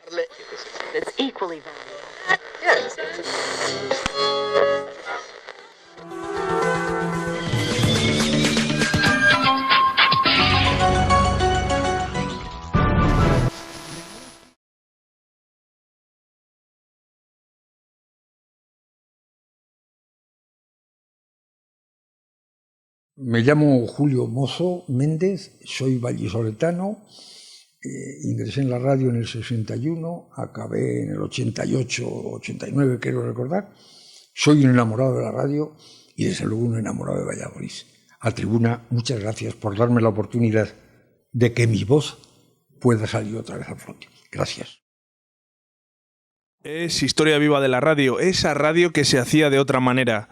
It's equally valuable. Yes. Me llamo Julio Mozo Méndez, soy vallisoletano, ingresé en la radio en el 61, acabé en el 88, 89, quiero recordar. Soy un enamorado de la radio y desde luego un enamorado de Valladolid. A Tribuna, muchas gracias por darme la oportunidad de que mi voz pueda salir otra vez al flote. Gracias. Es historia viva de la radio, esa radio que se hacía de otra manera.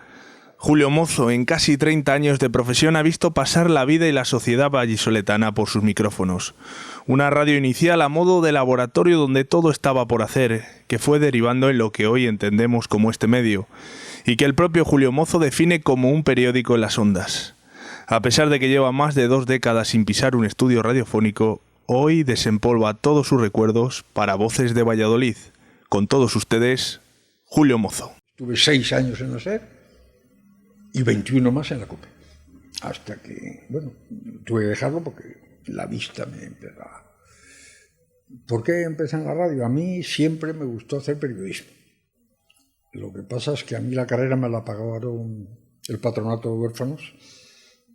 Julio Mozo, en casi 30 años de profesión, ha visto pasar la vida y la sociedad vallisoletana por sus micrófonos. Una radio inicial a modo de laboratorio donde todo estaba por hacer, que fue derivando en lo que hoy entendemos como este medio, y que el propio Julio Mozo define como un periódico en las ondas. A pesar de que lleva más de 2 décadas sin pisar un estudio radiofónico, hoy desempolva todos sus recuerdos para Voces de Valladolid. Con todos ustedes, Julio Mozo. Estuve 6 años en la SER y 21 más en la COPE. Hasta que, bueno, tuve que dejarlo porque la vista me empezaba. ¿Por qué empecé en la radio? A mí siempre me gustó hacer periodismo. Lo que pasa es que a mí la carrera me la pagaron el patronato de huérfanos.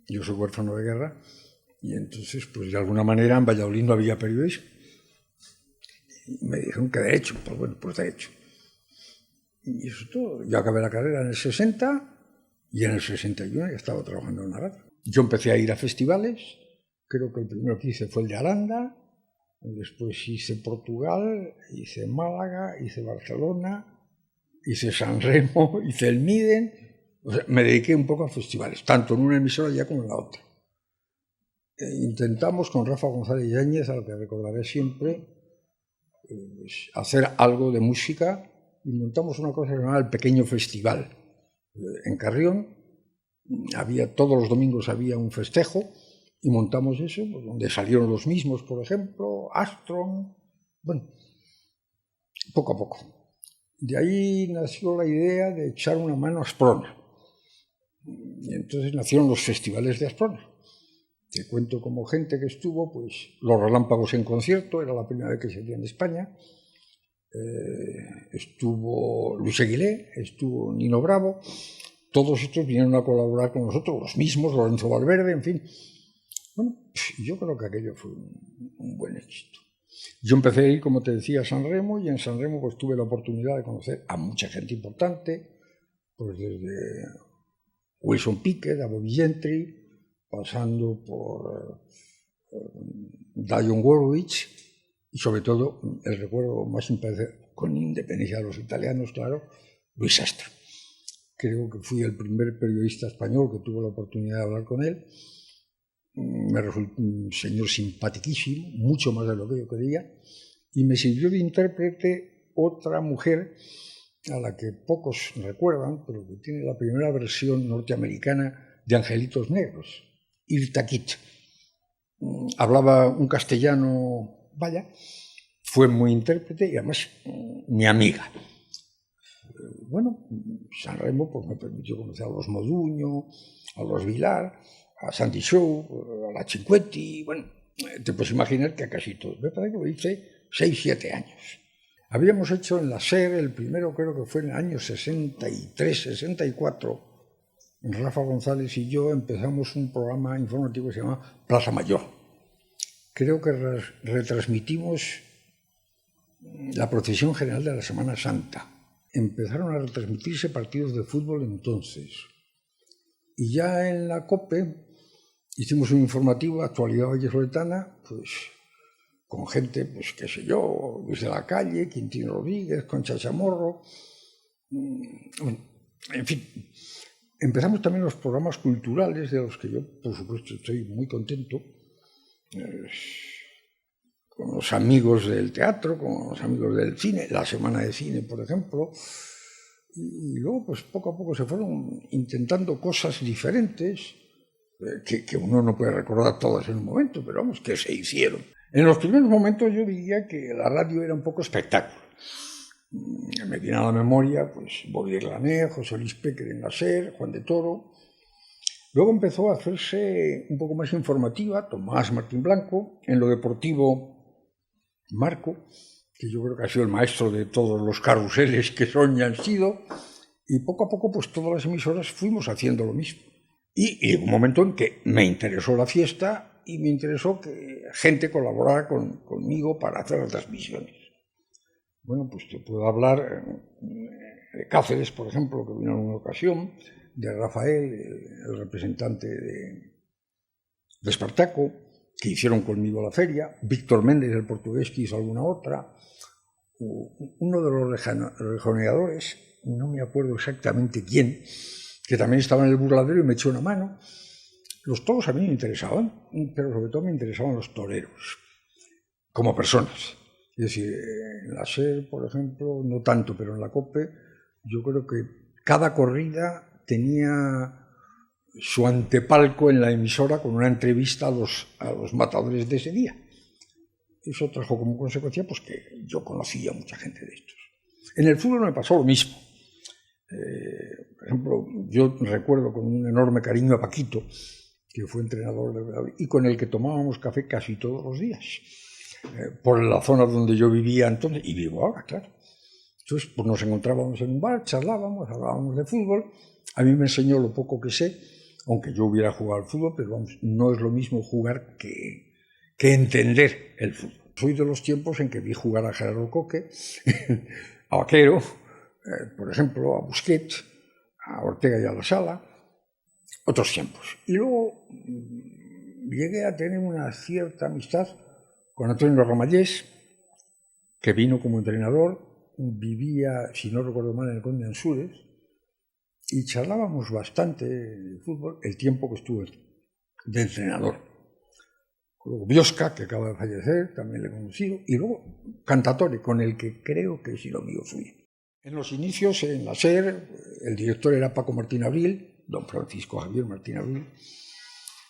Yo soy huérfano de guerra. Y entonces, pues de alguna manera en Valladolid no había periodismo. Y me dijeron que derecho. Pues bueno, pues derecho. Y eso todo. Yo acabé la carrera en el 60 y en el 61 ya estaba trabajando en la radio. Yo empecé a ir a festivales. Creo que el primero que hice fue el de Aranda. Después hice Portugal, hice Málaga, hice Barcelona, hice San Remo, hice el Miden. O sea, me dediqué un poco a festivales, tanto en una emisora ya como en la otra. Intentamos con Rafa González Yáñez, al que recordaré siempre, hacer algo de música y montamos una cosa que se llamaba el Pequeño Festival. En Carrión todos los domingos había un festejo y montamos eso, pues, donde salieron los mismos, por ejemplo, Astron, bueno, poco a poco. De ahí nació la idea de echar una mano a Asprona. Y entonces nacieron los festivales de Asprona. Te cuento como gente que estuvo, pues Los Relámpagos en concierto, era la primera vez que se hacía en España. Estuvo Luis Aguilé, estuvo Nino Bravo. Todos estos vinieron a colaborar con nosotros, los mismos, Lorenzo Valverde, en fin. Bueno, yo creo que aquello fue un buen éxito. Yo empecé a ir, como te decía, a San Remo, y en San Remo pues tuve la oportunidad de conocer a mucha gente importante, pues desde Wilson Pickett, a Bobby Gentry, pasando por Dionne Warwick, y sobre todo el recuerdo más importante, con independencia de los italianos, claro, Luis Sastre. Creo que fui el primer periodista español que tuvo la oportunidad de hablar con él. Me resultó un señor simpaticísimo, mucho más de lo que yo creía, y me sirvió de intérprete otra mujer a la que pocos recuerdan, pero que tiene la primera versión norteamericana de Angelitos Negros, Irta Kitt. Hablaba un castellano, vaya, fue muy intérprete y además mi amiga. Bueno, San Remo pues, me permitió conocer a los Moduño, a los Vilar, a Santi Show, a la Cinquetti, bueno, te puedes imaginar que a casi todos. Me parece que lo hice 6, 7 años. Habíamos hecho en la SER, el primero creo que fue en el año 63, 64, Rafa González y yo empezamos un programa informativo que se llama Plaza Mayor. Creo que retransmitimos la procesión general de la Semana Santa. Empezaron a retransmitirse partidos de fútbol entonces. Y ya en la COPE hicimos un informativo, Actualidad vallisoletana, pues con gente, pues qué sé yo, Luis de la Calle, Quintino Rodríguez, Concha Chamorro, bueno, en fin. Empezamos también los programas culturales, de los que yo, por supuesto, estoy muy contento, con los amigos del teatro, con los amigos del cine, la Semana de Cine, por ejemplo, y luego, pues poco a poco se fueron intentando cosas diferentes, que uno no puede recordar todas en un momento, pero vamos, que se hicieron. En los primeros momentos yo diría que la radio era un poco espectáculo. Me viene a la memoria pues Bobby de Glané, José Luis Péquer en la SER, Juan de Toro. Luego empezó a hacerse un poco más informativa Tomás Martín Blanco, en lo deportivo Marco, que yo creo que ha sido el maestro de todos los carruseles que son y han sido, y poco a poco pues todas las emisoras fuimos haciendo lo mismo. Y llegó un momento en que me interesó la fiesta y me interesó que gente colaborara conmigo para hacer las transmisiones. Bueno, pues te puedo hablar de Cáceres, por ejemplo, que vino en una ocasión, de Rafael, el representante de Espartaco, que hicieron conmigo la feria, Víctor Méndez, el portugués, que hizo alguna otra, uno de los rejoneadores, no me acuerdo exactamente quién, que también estaba en el burladero y me echó una mano. Los toros a mí me interesaban, pero sobre todo me interesaban los toreros, como personas. Es decir, en la SER, por ejemplo, no tanto, pero en la COPE, yo creo que cada corrida tenía su antepalco en la emisora con una entrevista a los matadores de ese día. Eso trajo como consecuencia pues, que yo conocía a mucha gente de estos. En el fútbol me pasó lo mismo. Por ejemplo, yo recuerdo con un enorme cariño a Paquito, que fue entrenador de Valladolid, y con el que tomábamos café casi todos los días, por la zona donde yo vivía entonces, y vivo ahora, claro. Entonces, pues nos encontrábamos en un bar, charlábamos, hablábamos de fútbol. A mí me enseñó lo poco que sé, aunque yo hubiera jugado al fútbol, pero vamos, no es lo mismo jugar que entender el fútbol. Soy de los tiempos en que vi jugar a Gerardo Coque, a Vaquero, por ejemplo, a Busquets, a Ortega y a la Sala, otros tiempos. Y luego llegué a tener una cierta amistad con Antonio Ramallés, que vino como entrenador, vivía, si no recuerdo mal, en el Conde Ansúrez, y charlábamos bastante de fútbol el tiempo que estuve de entrenador. Luego Biosca, que acaba de fallecer, también le he conocido, y luego Cantatore, con el que creo que he sido amigo suyo. En los inicios, en la SER, el director era Paco Martín Abril, don Francisco Javier Martín Abril.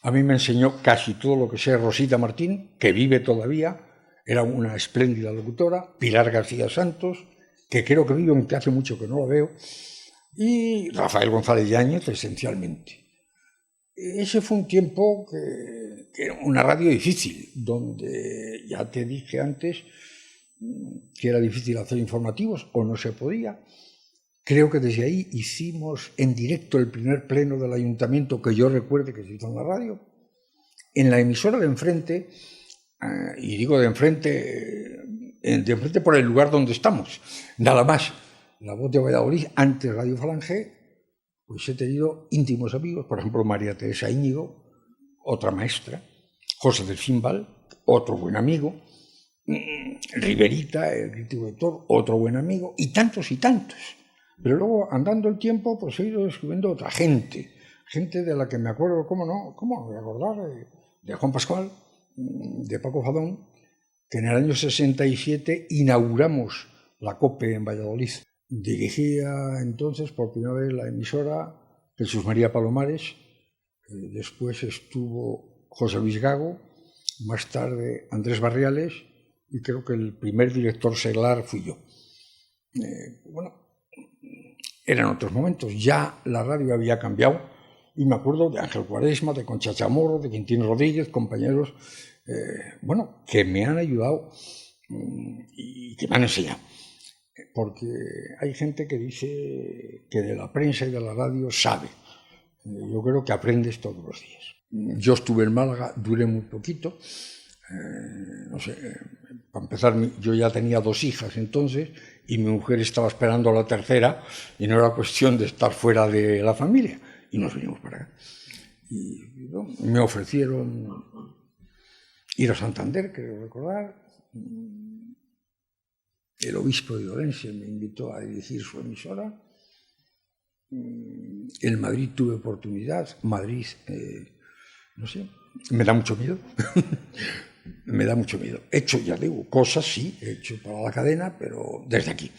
A mí me enseñó casi todo lo que sé Rosita Martín, que vive todavía, era una espléndida locutora, Pilar García Santos, que creo que vive, aunque hace mucho que no la veo, y Rafael González Yáñez, esencialmente. Ese fue un tiempo que era una radio difícil, donde ya te dije antes que era difícil hacer informativos o no se podía. Creo que desde ahí hicimos en directo el primer pleno del ayuntamiento que yo recuerde que se hizo en la radio. En la emisora de enfrente, y digo de enfrente por el lugar donde estamos, nada más. La Voz de Valladolid, antes Radio Falange, pues he tenido íntimos amigos, por ejemplo, María Teresa Íñigo, otra maestra, José del Cimbal, otro buen amigo, Riverita, el crítico lector, otro buen amigo, y tantos y tantos. Pero luego, andando el tiempo, pues he ido descubriendo otra gente de la que me acuerdo, cómo no me voy a acordar, de Juan Pascual, de Paco Fadón, que en el año 67 inauguramos la COPE en Valladolid. Dirigía entonces por primera vez la emisora Jesús María Palomares, después estuvo José Luis Gago, más tarde Andrés Barriales, y creo que el primer director seglar fui yo. Bueno, eran otros momentos, ya la radio había cambiado, y me acuerdo de Ángel Cuaresma, de Concha Chamorro, de Quintín Rodríguez, compañeros, que me han ayudado y que me han enseñado. Porque hay gente que dice que de la prensa y de la radio sabe. Yo creo que aprendes todos los días. Yo estuve en Málaga, duré muy poquito. No sé, para empezar, yo ya tenía 2 hijas entonces y mi mujer estaba esperando a la tercera y no era cuestión de estar fuera de la familia. Y nos vinimos para acá. Y me ofrecieron ir a Santander, creo recordar. El obispo de Orense me invitó a dirigir su emisora. En Madrid tuve oportunidad. Madrid, no sé, me da mucho miedo. Me da mucho miedo. He hecho, ya digo, cosas, sí, he hecho para la cadena, pero desde aquí.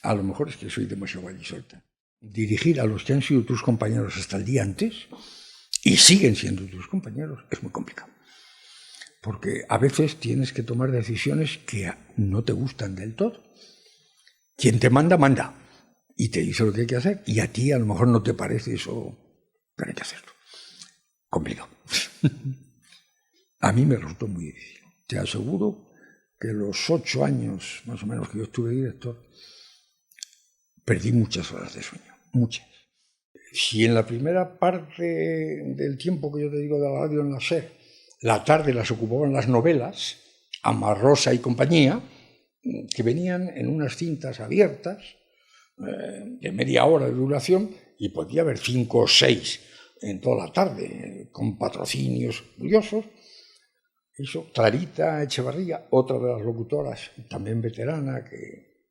A lo mejor es que soy demasiado vallisolta. Dirigir a los que han sido tus compañeros hasta el día antes, y siguen siendo tus compañeros, es muy complicado. porque a veces tienes que tomar decisiones que no te gustan del todo. Quien te manda, manda, y te dice lo que hay que hacer, y a ti a lo mejor no te parece eso, pero hay que hacerlo. Complicado. A mí me resultó muy difícil. Te aseguro que los 8 años, más o menos, que yo estuve director, perdí muchas horas de sueño, muchas. Si en la primera parte del tiempo que yo te digo de la radio en la SER, la tarde las ocupaban las novelas, Amarrosa y compañía, que venían en unas cintas abiertas, de media hora de duración, y podía haber 5 o 6 en toda la tarde, con patrocinios curiosos. Eso, Clarita Echevarría, otra de las locutoras, también veterana, que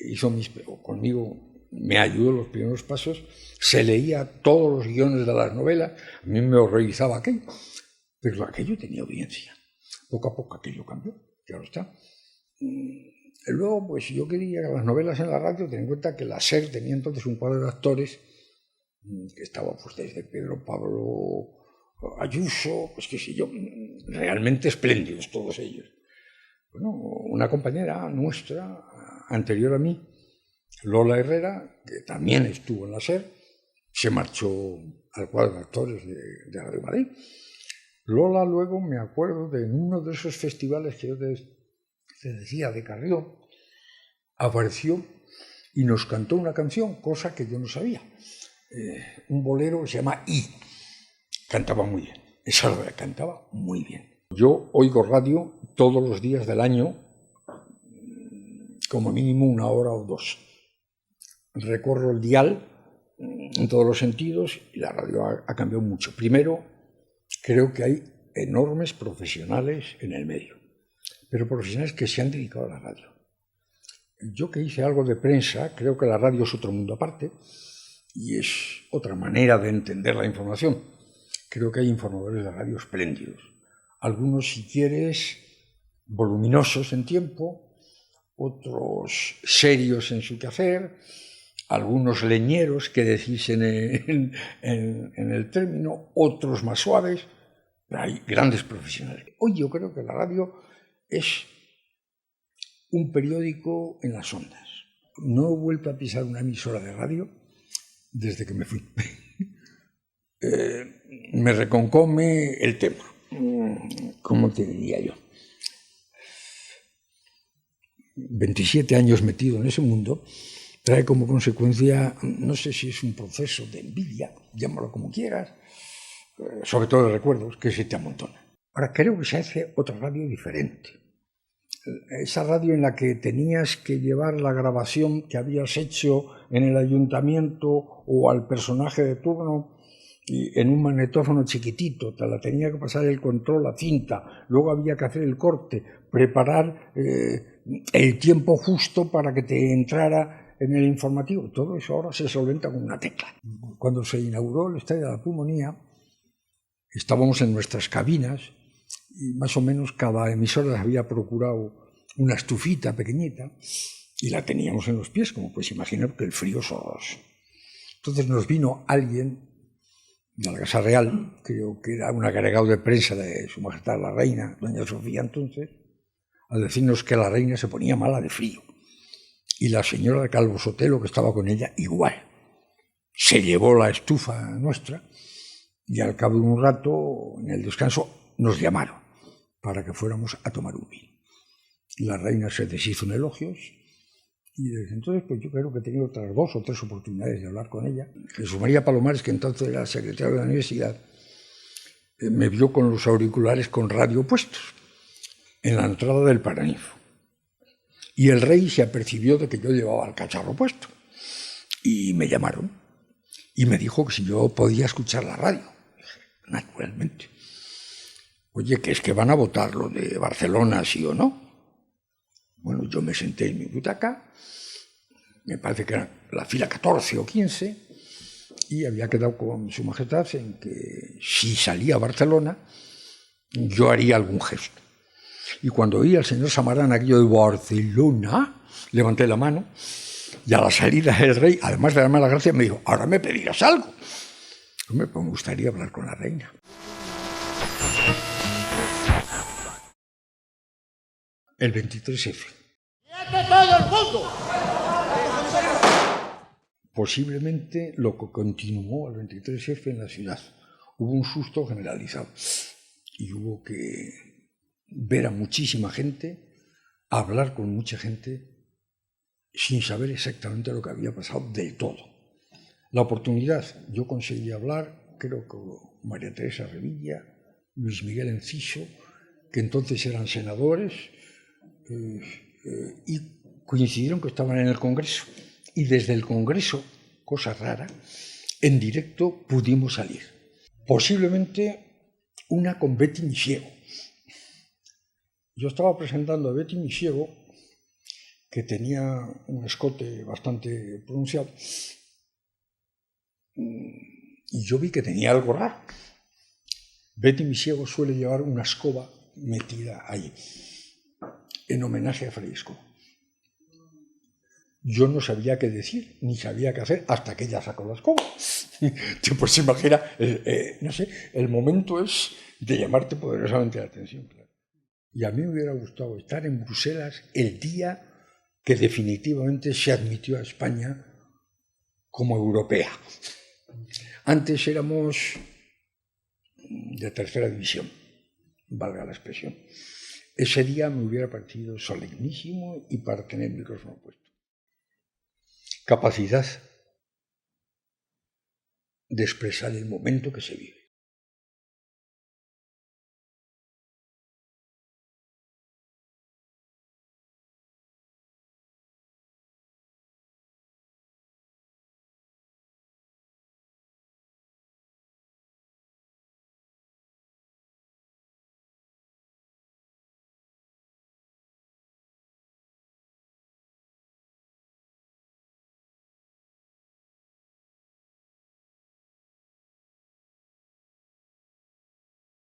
hizo conmigo, me ayudó en los primeros pasos, se leía todos los guiones de las novelas, a mí me horrorizaba aquello, pero aquello tenía audiencia. Poco a poco aquello cambió, claro está. Luego, pues yo quería que las novelas en la radio, ten en cuenta que la SER tenía entonces un cuadro de actores que estaba pues desde Pedro Pablo Ayuso, pues qué sé yo, realmente espléndidos todos ellos. Bueno, una compañera nuestra, anterior a mí, Lola Herrera, que también estuvo en la SER, se marchó al cuadro de actores de Radio Madrid. Lola luego, me acuerdo de en uno de esos festivales que yo te decía de Carrión, apareció y nos cantó una canción, cosa que yo no sabía. Un bolero que se llama I. Cantaba muy bien, esa la cantaba muy bien. Yo oigo radio todos los días del año, como mínimo 1 hora o 2. Recorro el dial en todos los sentidos y la radio ha cambiado mucho. Primero, creo que hay enormes profesionales en el medio, pero profesionales que se han dedicado a la radio. Yo que hice algo de prensa, creo que la radio es otro mundo aparte y es otra manera de entender la información. Creo que hay informadores de radio espléndidos. Algunos, si quieres, voluminosos en tiempo, otros serios en su quehacer, algunos leñeros, que decís en el término, otros más suaves. Hay grandes profesionales. Hoy yo creo que la radio es un periódico en las ondas. No he vuelto a pisar una emisora de radio desde que me fui. Me reconcome el tema. ¿Cómo te diría yo? 27 años metido en ese mundo trae como consecuencia, no sé si es un proceso de envidia, llámalo como quieras, sobre todo de recuerdos, que se te amontona. Ahora, creo que se hace otra radio diferente. Esa radio en la que tenías que llevar la grabación que habías hecho en el ayuntamiento o al personaje de turno y en un magnetófono chiquitito, te la tenía que pasar el control a cinta, luego había que hacer el corte, preparar el tiempo justo para que te entrara en el informativo. Todo eso ahora se solventa con una tecla. Cuando se inauguró el Estadio de la Pulmonía, estábamos en nuestras cabinas y más o menos cada emisora había procurado una estufita pequeñita y la teníamos en los pies, como puedes imaginar, porque el frío es horroroso. Entonces nos vino alguien de la Casa Real, creo que era un agregado de prensa de Su Majestad la Reina, doña Sofía entonces, a decirnos que la reina se ponía mala de frío. Y la señora de Calvo Sotelo, que estaba con ella, igual. Se llevó la estufa nuestra y al cabo de un rato, en el descanso, nos llamaron para que fuéramos a tomar un vino. Y la reina se deshizo en elogios y desde entonces pues yo creo que he tenido otras 2 o 3 oportunidades de hablar con ella. Jesús María Palomares, que entonces era secretario de la universidad, me vio con los auriculares con radio puestos en la entrada del Paraninfo. Y el rey se apercibió de que yo llevaba el cacharro puesto. Y me llamaron. Y me dijo que si yo podía escuchar la radio. Dije, naturalmente. Oye, que es que van a votar lo de Barcelona, ¿sí o no? Bueno, yo me senté en mi butaca. Me parece que era la fila 14 o 15. Y había quedado con Su Majestad en que si salía a Barcelona, yo haría algún gesto. Y cuando oí al señor Samarán aquello de Barcelona, levanté la mano y a la salida el rey, además de darme las gracias, me dijo, ahora me pedirás algo. Hombre, pues me gustaría hablar con la reina. El 23F. todo el mundo! Posiblemente lo que continuó el 23F en la ciudad. Hubo un susto generalizado y hubo que ver a muchísima gente, hablar con mucha gente, sin saber exactamente lo que había pasado del todo. La oportunidad, yo conseguí hablar, creo que con María Teresa Revilla, Luis Miguel Enciso, que entonces eran senadores, y coincidieron que estaban en el Congreso. Y desde el Congreso, cosa rara, en directo pudimos salir. Posiblemente una con Betty Misiego. Yo estaba presentando a Betty Misiego, que tenía un escote bastante pronunciado, y yo vi que tenía algo raro. Betty Misiego suele llevar una escoba metida ahí, en homenaje a Fray Escoba. Yo no sabía qué decir, ni sabía qué hacer, hasta que ella sacó la escoba. Te puedes imaginar, no sé, el momento es de llamarte poderosamente la atención. Claro. Y a mí me hubiera gustado estar en Bruselas el día que definitivamente se admitió a España como europea. Antes éramos de tercera división, valga la expresión. Ese día me hubiera parecido solemnísimo y para tener el micrófono puesto. Capacidad de expresar el momento que se vive.